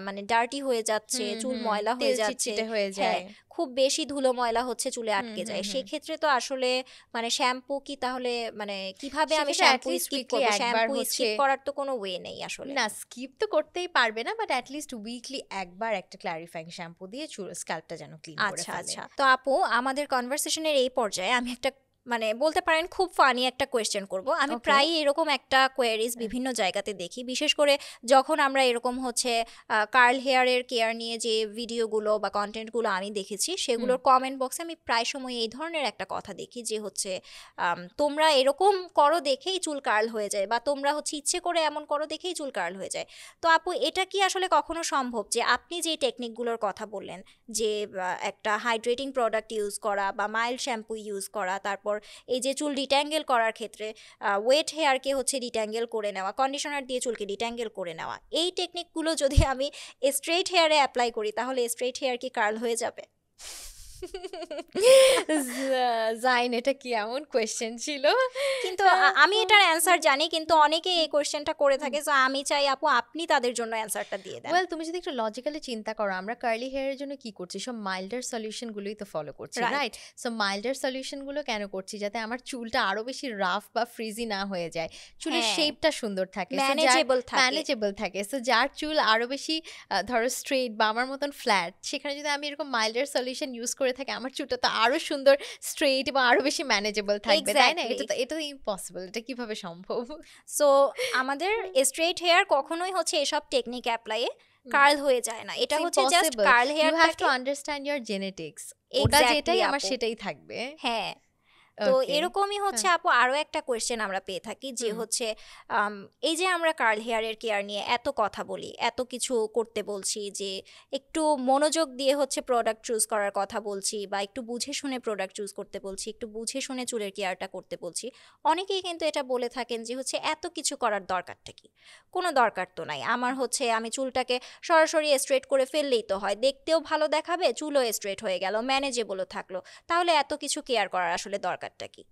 মানে ডার্টি হয়ে যাচ্ছে, হুম চুল হুম ময়লা তেল হয়ে যাচ্ছে। চিটচিটে হয়ে হ্যাঁ যায়। খুব বেশি ধুলো ময়লা হচ্ছে চুলে হুম আটকে হুম যায়, হুম সেক্ষেত্রে তো আসলে মানে শ্যাম্পু কি তাহলে মানে কিভাবে আমি সেক্ষেত্রে শ্যাম্পু অ্যাটলিস্ট স্কিপ উইকলি করবো? একবার শ্যাম্পু হচ্ছে, স্কিপ করার তো কোনো ওয়ে নেই আসলে। না স্কিপ তো করতেই পারবে না, বাট অ্যাটলিস্ট উইকলি একবার একটা ক্ল্যারিফাইং শ্যাম্পু দিয়ে স্ক্যাল্পটা যেন ক্লিন করে আচ্ছা ফেলে। আচ্ছা, তো আপু আমাদের কনভারসেশনের এই পর্যায়ে আমি একটা মানে বলতে পারেন খুব ফানি একটা কোয়েশ্চেন করব। আমি ওকে প্রায়ই এরকম একটা কোয়েরিজ বিভিন্ন জায়গাতে দেখি, বিশেষ করে যখন আমরা এরকম হচ্ছে কার্ল হেয়ারের কেয়ার নিয়ে যে ভিডিওগুলো বা কন্টেন্টগুলো আমি দেখেছি, হুম সেগুলোর কমেন্ট বক্সে আমি প্রায় সময় এই ধরনের একটা কথা দেখি যে হচ্ছে তোমরা এরকম করো দেখেই চুল কার্ল হয়ে যায়, বা তোমরা হচ্ছে ইচ্ছে করে এমন করো দেখেই চুল কার্ল হয়ে যায়। তো আপু, এটা কি আসলে কখনো সম্ভব যে আপনি যে টেকনিকগুলোর কথা বললেন, যে একটা হাইড্রেটিং প্রোডাক্ট ইউজ করা বা মাইল্ড শ্যাম্পু ইউজ করা, তারপর এই যে চুল ডিট্যাঙ্গেল করার ক্ষেত্রে ওয়েট হেয়ারকে হচ্ছে ডিট্যাঙ্গেল করে নেওয়া, কন্ডিশনার দিয়ে চুলকে ডিট্যাঙ্গেল করে নেওয়া, এই টেকনিকগুলো যদি আমি স্ট্রেইট হেয়ারে অ্যাপ্লাই করি তাহলে স্ট্রেইট হেয়ার কি কার্ল হয়ে যাবে? জাইন, এটা কি এমন কোয়েশ্চেন ছিল? কিন্তু আমি এটার অ্যান্সার জানি, কিন্তু অনেকে এই কোয়েশ্চেনটা করে থাকে, সো আমি চাই আপু আপনি তাদের জন্য অ্যান্সারটা দিয়ে দেন। ওয়েল, তুমি যদি একটু লজিক্যালি চিন্তা করো, আমরা কার্লি হেয়ারের জন্য কি করছি? সব মাইল্ডার সলিউশনগুলোই তো ফলো করছি, রাইট, রাইট? সো মাইল্ডার সলিউশনগুলো কেন করছি? যাতে আমার চুলটা আরো বেশি রাফ বা ফ্রিজি না হয়ে যায়, চুলের হ্যাঁ, শেপটা সুন্দর থাকে, ম্যানেজেবল থাকে। ম্যানেজেবল থাকে। সো যার চুল আরো বেশি ধরো স্ট্রেট বা আমার মতন ফ্ল্যাট, সেখানে যদি আমি এরকম মাইল্ডার সলিউশন ইউজ করে থাকি, আমার চুলটা তো আরো সুন্দর স্ট্রেট এবং আরো বেশি ম্যানেজেবল থাকবে, তাই না? এক্স্যাক্টলি। এটা তো ইম্পসিবল, এটা কিভাবে সম্ভব? সো আমাদের স্ট্রেইট হেয়ার কখনোই হচ্ছে এসব টেকনিক অ্যাপ্লাইয়ে কার্ল হয়ে যায় না, এটা ইটস হচ্ছে just impossible. Curl you have to হেয়ারটাকে। Understand your genetics. ওটা যেটাই এক্স্যাক্টলি আমার আপু, সেটাই থাকবে। হ্যাঁ। তো ওকে। এরকমই হচ্ছে আপু আরো একটা কোয়েশ্চেন আমরা পেয়ে থাকি যে হুম হচ্ছে এই যে আমরা কার্ল হেয়ারের কেয়ার নিয়ে এত কথা বলি, এত কিছু করতে বলছি, যে একটু মনোযোগ দিয়ে হচ্ছে প্রোডাক্ট চুজ করার কথা বলছি, বা একটু বুঝে শুনে প্রোডাক্ট চুজ করতে বলছি, একটু বুঝে শুনে চুলের কেয়ারটা করতে বলছি, অনেকেই কিন্তু এটা বলে থাকেন যে হচ্ছে এত কিছু করার দরকারটা কি? কোনো দরকার তো নাই, আমার হচ্ছে আমি চুলটাকে সরাসরি স্ট্রেট করে ফেললেই তো হয়, দেখতেও ভালো দেখাবে, চুলও স্ট্রেট হয়ে গেল, ম্যানেজেবলও থাকলো, তাহলে এত কিছু কেয়ার করার আসলে দরকারটা কি?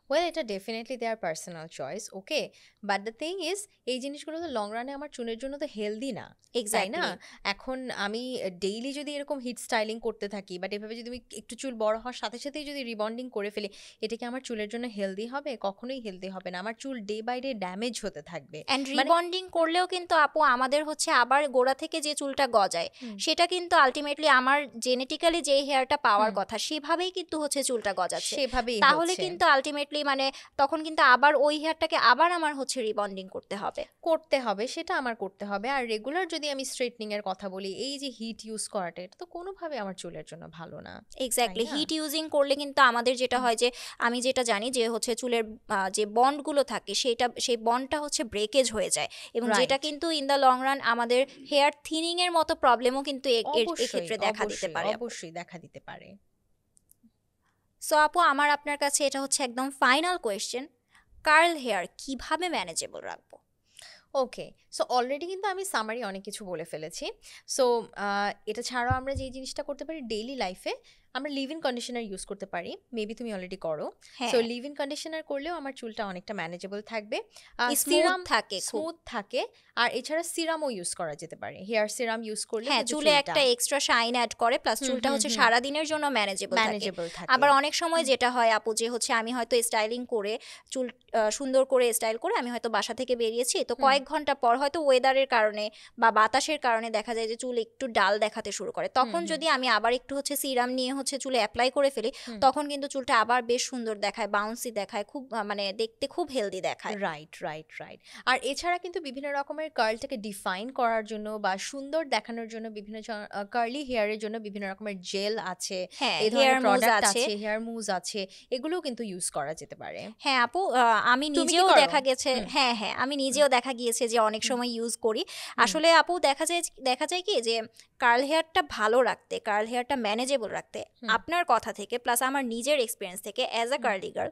ওয়েল, এটা definitely their personal choice, okay. But the thing is, এই জিনিসগুলো তো লং রানে আমার চুলের জন্য তো হেলদি না, তাই না? এক্স্যাক্টলি। এখন আমি ডেইলি যদি এরকম হিট স্টাইলিং করতে থাকি, বাট এভাবে যদি আমি একটু চুল বড় হওয়ার সাথে সাথেই যদি রিবন্ডিং করে ফেলি, এটা কি আমার চুলের জন্য হেলদি হবে? কখনোই হেলদি হবে না। আমার চুল ডে বাই ডে ড্যামেজ হতে থাকবে। অ্যান্ড মানে রিবন্ডিং করলেও কিন্তু আপু আমাদের হচ্ছে আবার গোড়া থেকে যে চুলটা গজায়, হুম সেটা কিন্তু আলটিমেটলি আমার জেনেটিক্যালি যে হেয়ারটা পাওয়ার হুম কথা সেভাবেই কিন্তু হচ্ছে চুলটা গজাচ্ছে, সেভাবেই তাহলে হচ্ছে। কিন্তু আলটিমেটলি মানে তখন কিন্তু আবার ওই হেয়ারটাকে আবার আমার হচ্ছে রিবন্ডিং করতে হবে। করতে হবে, সেটা আমার করতে হবে। আর রেগুলার যদি আমি স্ট্রেটনিং এর কথা বলি, এই যে হিট ইউজ করাটা, এটা তো কোনোভাবে আমার চুলের জন্য ভালো না, তাই এক্স্যাক্টলি, না? হিট ইউজিং করলে কিন্তু আমাদের যেটা হুম হয় যে, আমি যেটা জানি যে হচ্ছে চুলের যে বন্ডগুলো থাকে সেই বন্ডটা হচ্ছে ব্রেকেজ হয়ে যায়, এবং যেটা রাইট। কিন্তু ইন দ্য লং রান আমাদের হেয়ার থিনিং এর মতো প্রবলেমও কিন্তু অবশ্যই, এক্ষেত্রে দেখা দিতে অবশ্যই, পারে আপু। অবশ্যই দেখা দিতে পারে। সো আপু, আমার আপনার কাছে এটা হচ্ছে একদম ফাইনাল কোয়েশ্চেন, কার্ল হেয়ার কিভাবে ম্যানেজেবল রাখবো? ওকে, সো অলরেডি কিন্তু আমি সামারি অনেক কিছু বলে ফেলেছি। সো এটা ছাড়াও আমরা যে জিনিসটা করতে পারি ডেইলি লাইফে, আমরা লিভ ইন কন্ডিশনার ইউজ করতে পারি। মেবি তুমি অলরেডি করো। সো হ্যাঁ, লিভ ইন কন্ডিশনার করলেও আমার চুলটা অনেকটা ম্যানেজেবল থাকবে, স্মুথ সিরাম থাকে খুব। স্মুথ থাকে। আর এছাড়া সিরামও ইউজ করা যেতে পারে, হেয়ার সিরাম ইউজ করলে হ্যাঁ, কিন্তু চুলে চুলটা একটা এক্সট্রা শাইন অ্যাড করে, প্লাস হুম চুলটা হুম হচ্ছে হুম সারাদিনের জন্য ম্যানেজেবল থাকে। ম্যানেজেবল থাকে। আবার অনেক সময় হুম যেটা হয় আপু যে হচ্ছে আমি হয়তো স্টাইলিং করে চুল সুন্দর করে স্টাইল করে আমি হয়তো বাসা থেকে বেরিয়েছি, তো হুম কয়েক ঘন্টা পর হয়তো ওয়েদারের কারণে বা বাতাসের কারণে দেখা যায় যে চুল একটু ডাল দেখাতে শুরু করে, হুম তখন হুম যদি আমি আবার একটু হচ্ছে সিরাম নিয়ে হচ্ছে চুলে অ্যাপ্লাই করে ফেলি, হুম তখন কিন্তু চুলটা আবার বেশ সুন্দর দেখায়, বাউন্সি দেখায়, খুব মানে দেখতে খুব হেলদি দেখায়। Right, right, right. আর এছাড়া কিন্তু বিভিন্ন রকমের কার্লটাকে ডিফাইন করার জন্য বা সুন্দর দেখানোর জন্য বিভিন্ন কার্লি হেয়ারের জন্য বিভিন্ন রকমের জেল আছে, হ্যাঁ, এই হেয়ার ধরনের মুজ প্রোডাক্ট আছে। আছে, হেয়ার মুজ আছে, এগুলোও কিন্তু ইউজ করা যেতে পারে। হ্যাঁ আপু, আমি তুমি কি নিজেও করো? দেখা গেছে, হুম হ্যাঁ হ্যাঁ, আমি হুম নিজেও দেখা গিয়েছে যে অনেক হুম সময় ইউজ করি। হুম আসলে আপু দেখা যায় কি যে কার্ল হেয়ারটা ভালো রাখতে, কার্ল হেয়ারটা ম্যানেজেবল রাখতে, হুম আপনার কথা থেকে প্লাস আমার নিজের এক্সপিরিয়েন্স থেকে as a hmm curly girl,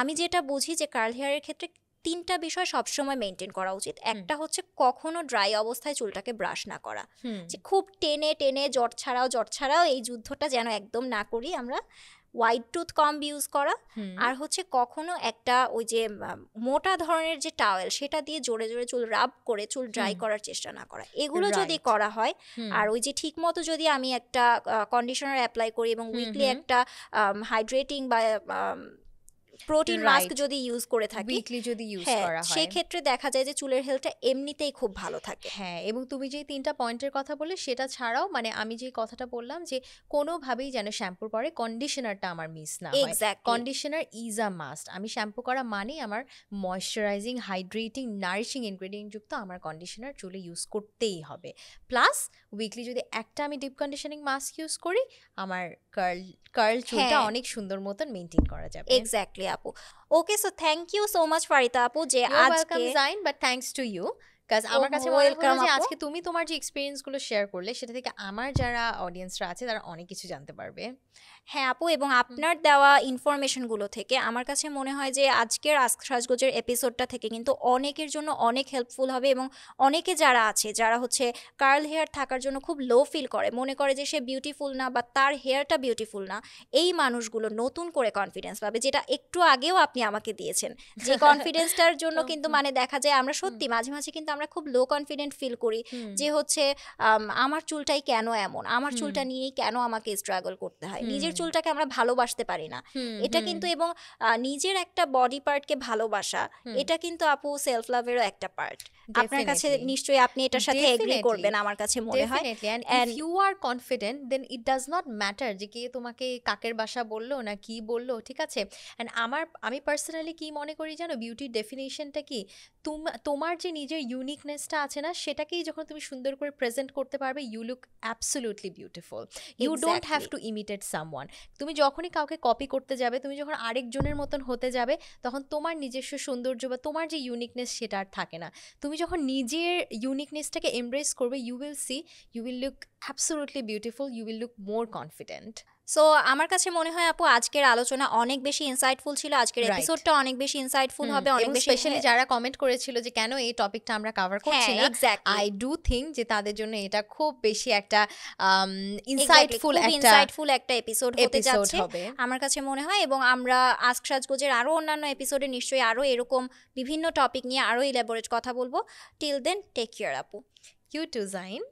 আমি যেটা বুঝি যে কার্ল হেয়ারের ক্ষেত্রে তিনটা বিষয় সবসময় মেনটেন করা উচিত। হুম একটা হচ্ছে কখনো ড্রাই অবস্থায় চুলটাকে ব্রাশ না করা, হুম যে খুব টেনে টেনে জট ছাড়াও এই যুদ্ধটা যেন একদম না করি আমরা। হোয়াইট টুথ কম্ব ইউজ করা, হুম আর হচ্ছে কখনো একটা ওই যে মোটা ধরনের যে টাওয়েল সেটা দিয়ে জোরে জোরে চুল রাব করে চুল ড্রাই হুম করার চেষ্টা না করা, এগুলো যদি রাইট। করা হয়, হুম আর ওই যে ঠিক মতো যদি আমি একটা কন্ডিশনার অ্যাপ্লাই করি এবং হুম উইকলি হুম একটা হাইড্রেটিং বা প্রোটিন মাস্ক রাইট, যদি ইউজ করে থাকি, উইকলি যদি ইউজ হ্যাঁ করা হয়। সেক্ষেত্রে দেখা যায় যে চুলের হেলথটা এমনিতেই খুব ভালো থাকে। হ্যাঁ, এবং তুমি যেই ৩টা পয়েন্টের কথা বললে সেটা ছাড়াও মানে আমি যে কথাটা বললাম যে কোনোভাবেই যেন শ্যাম্পুর পরে কন্ডিশনারটা আমার মিস না হয়। Exactly. Conditioner is a must. আমি শ্যাম্পু করা মানেই আমার ময়েশ্চারাইজিং, হাইড্রেটিং, নারিশিং ইনগ্রেডিয়েন্ট যুক্ত আমার কন্ডিশনার চুলে ইউজ করতেই হবে। প্লাস উইকলি যদি একটা আমি ডিপ কন্ডিশনিং মাস্ক ইউজ করি, আমার কার্ল চুলটা হ্যাঁ অনেক সুন্দর মতন মেইনটেইন করা যাবে। এক্স্যাক্টলি আপু। Okay, so thank you so much Farita আপু যে ইউ আর ওয়েলকাম আজকে। Zain, but thanks to you. কাজ আমার কাছে মনে হলো ওয়েলকাম যে আপু। আজকে তুমি তোমার যে এক্সপিরিয়েন্সগুলো শেয়ার করলে সেটা থেকে আমার যারা অডিয়েন্সরা আছে তারা অনেক কিছু জানতে পারবে। হ্যাঁ আপু, এবং আপনার দেওয়া ইনফরমেশনগুলো থেকে আমার কাছে মনে হয় যে আজকের আস্ক সাজগোজের এপিসোডটা থেকে কিন্তু অনেকের জন্য অনেক হেল্পফুল হবে, এবং অনেকে যারা আছে যারা হচ্ছে কার্ল হেয়ার থাকার জন্য খুব লো ফিল করে, মনে করে যে সে বিউটিফুল না বা তার হেয়ারটা বিউটিফুল না, এই মানুষগুলো নতুন করে কনফিডেন্স পাবে, যেটা একটু আগেও আপনি আমাকে দিয়েছেন। যে কনফিডেন্সটার জন্য কিন্তু মানে দেখা যায় আমরা সত্যি মাঝে মাঝে কিন্তু আমরা খুব লো কনফিডেন্ট ফিল করি যে হচ্ছে আমার চুলটাই কেন এমন, আমার চুলটা নিয়েই কেন আমাকে স্ট্রাগল করতে হয়, নিজের চুলটাকে আমরা ভালোবাসতে পারি না। এটা কিন্তু, এবং নিজের একটা বডি পার্টকে ভালোবাসা, এটা কিন্তু আপু সেলফ লাভেরও একটা পার্ট। আপনার কাছে Definitely. নিশ্চয়ই আপনি এটার সাথে এগ্রি Definitely. করবেন আমার কাছে মনে হয়। Definitely. And And if you are confident, then it does not matter যে কে তোমাকে কাকের বাসা বললো না কি বললো, ঠিক আছে? And আমি পার্সোনালি কি মনে করি জানো, বিউটির ডেফিনেশনটা কি, তোমার যে নিজের ইউনিকনেসটা আছে না, সেটাকেই যখন তুমি সুন্দর করে প্রেজেন্ট করতে পারবে, you look absolutely beautiful. You don't have to imitate someone. তুমি যখনই কাউকে কপি করতে যাবে, তুমি যখন আরেকজনের মতন হতে যাবে, তখন তোমার নিজস্ব সৌন্দর্য বা তোমার যে ইউনিকনেস সেটা আর থাকে না। তুমি যখন নিজের ইউনিকনেসটাকে এমব্রেস করবে, you will look absolutely beautiful, you will look more confident. So আমার কাছে মনে হয় আপু আজকের আলোচনা অনেক বেশি ইনসাইটফুল ছিল, আজকের Right. এপিসোডটা অনেক বেশি ইনসাইটফুল হবে, অনেক এবং বেশি। স্পেশালি যারা কমেন্ট করেছিল যে কেন এই টপিকটা আমরা কভার করছি হ্যাঁ না, এক্স্যাক্টলি, আই ডু থিঙ্ক যে তাদের জন্য এটা খুব বেশি একটা ইনসাইটফুল ইনসাইটফুল একটা এপিসোড হতে এপিসোড যাচ্ছে হবে। আমার কাছে মনে হয়। এবং আমরা আস্ক সাজগোজের আরও অন্যান্য এপিসোডে নিশ্চয়ই আরও এরকম বিভিন্ন টপিক নিয়ে আরও ইলাবোরেট কথা বলবো। টিল দেন টেক কেয়ার আপু। You too Zain.